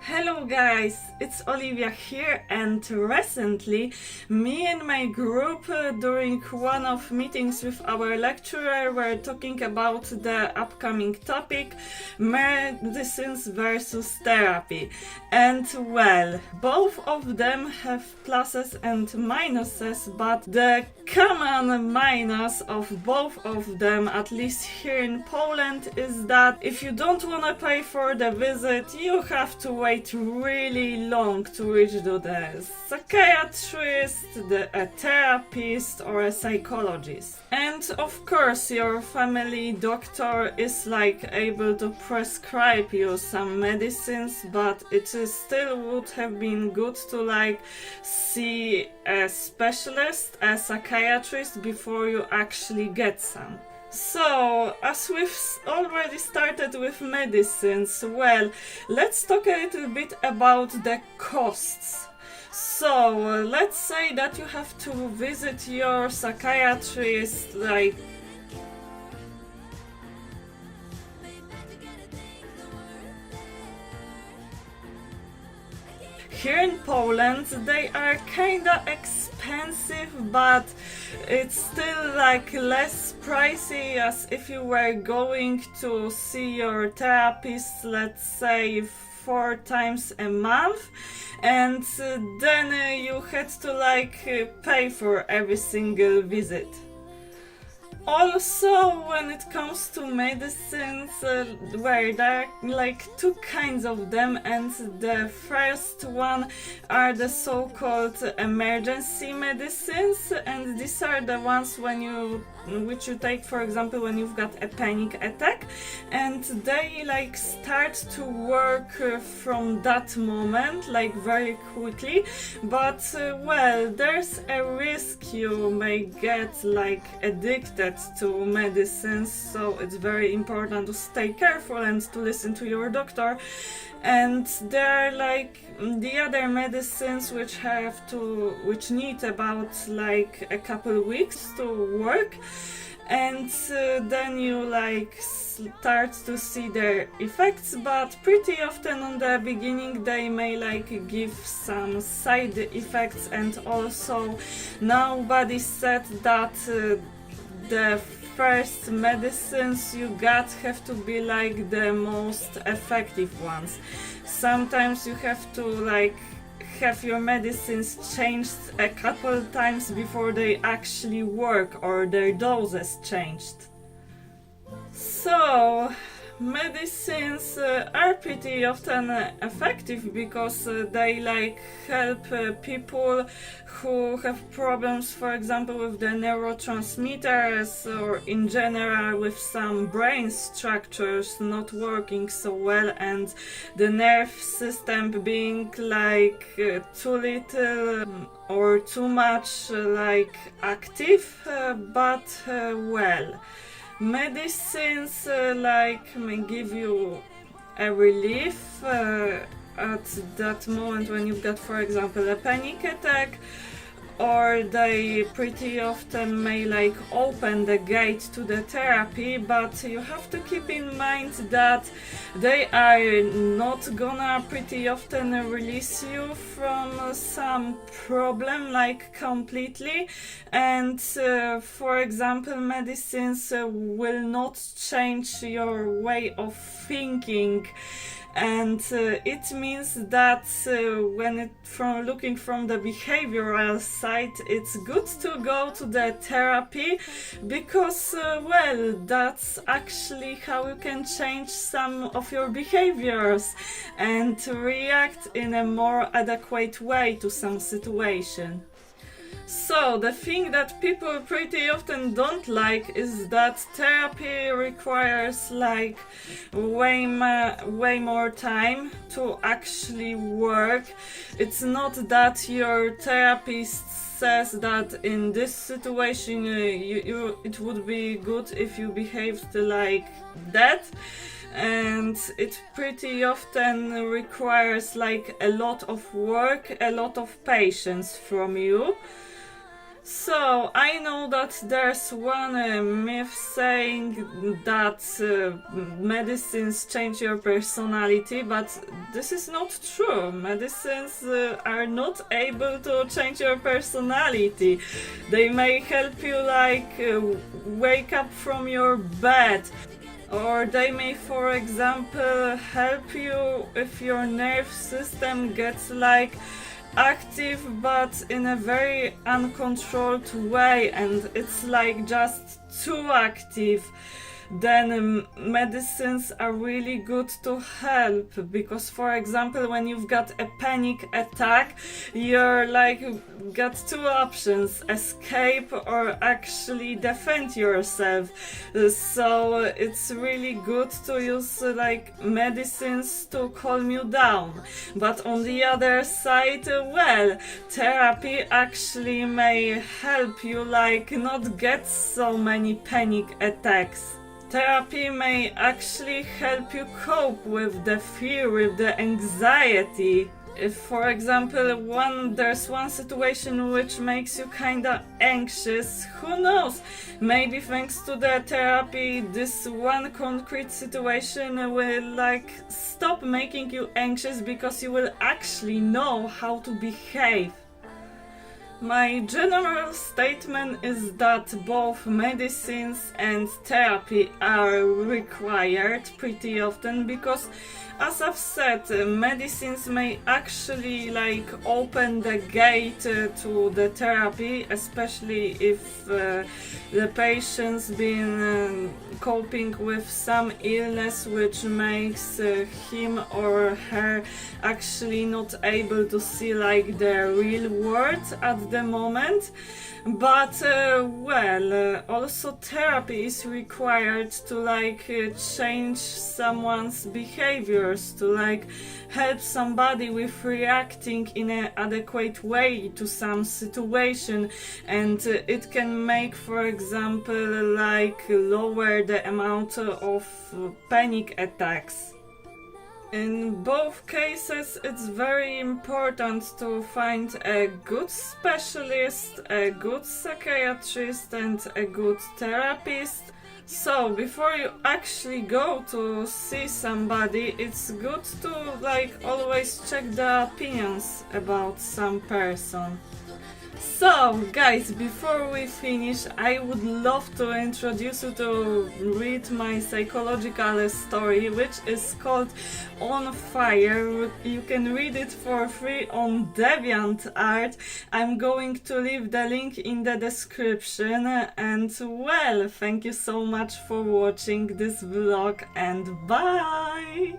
Hello guys, it's Olivia here, and recently me and my group during one of meetings with our lecturer were talking about the upcoming topic medicines versus therapy. And well, both of them have pluses and minuses, but the common minus of both of them, at least here in Poland, is that if you don't want to pay for the visit, you have to wait really long to reach to the psychiatrist, a therapist, or a psychologist. And of course, your family doctor is able to prescribe you some medicines, but it still would have been good to see a specialist, a psychiatrist, before you actually get some. So, as we've already started with medicines, well, let's talk a little bit about the costs. So, let's say that you have to visit your psychiatrist here in Poland. They are kinda expensive, but it's still less pricey as if you were going to see your therapist, let's say 4 times a month, and then you had to pay for every single visit. Also, when it comes to medicines, where there are two kinds of them, and the first one are the so-called emergency medicines, and these are the ones which you take, for example, when you've got a panic attack, and they start to work from that moment, very quickly, but well, there's a risk you may get addicted to medicines, so it's very important to stay careful and to listen to your doctor. And there are the other medicines which need about a couple weeks to work, and then you start to see their effects, but pretty often on the beginning they may give some side effects. And also nobody said that the first medicines you got have to be the most effective ones. Sometimes you have to have your medicines changed a couple times before they actually work, or their doses changed. So medicines are pretty often effective because they help people who have problems, for example, with the neurotransmitters, or in general with some brain structures not working so well, and the nerve system being too little or too much active, but well, medicines may give you a relief at that moment when you've got, for example, a panic attack, or they pretty often may open the gate to the therapy, but you have to keep in mind that they are not gonna pretty often release you from some problem completely. And for example, medicines will not change your way of thinking. And it means that looking from the behavioral side, it's good to go to the therapy, because well, that's actually how you can change some of your behaviors and react in a more adequate way to some situation. So, the thing that people pretty often don't like is that therapy requires way more time to actually work. It's not that your therapist says that in this situation it would be good if you behaved like that, and it pretty often requires a lot of work, a lot of patience from you. So, I know that there's one myth saying that medicines change your personality, but this is not true. Medicines are not able to change your personality. They may help you wake up from your bed, or they may, for example, help you if your nerve system gets active but in a very uncontrolled way and it's just too active. Then medicines are really good to help, because for example when you've got a panic attack, you're got two options: escape or actually defend yourself. So it's really good to use medicines to calm you down. But on the other side, well, therapy actually may help you not get so many panic attacks. Therapy may actually help you cope with the fear, with the anxiety. If, for example, there's one situation which makes you kinda anxious, who knows? Maybe thanks to the therapy, this one concrete situation will stop making you anxious because you will actually know how to behave. My general statement is that both medicines and therapy are required pretty often, because as I've said, medicines may actually open the gate to the therapy, especially if the patient's been coping with some illness which makes him or her actually not able to see the real world at the moment. But also therapy is required to change someone's behaviors, to help somebody with reacting in an adequate way to some situation, and it can make, for example, lower the amount of panic attacks. In both cases, it's very important to find a good specialist, a good psychiatrist, and a good therapist. So, before you actually go to see somebody, it's good to always check the opinions about some person. So, guys, before we finish, I would love to introduce you to read my psychological story, which is called On Fire. You can read it for free on DeviantArt. I'm going to leave the link in the description. And well, thank you so much for watching this vlog, and bye!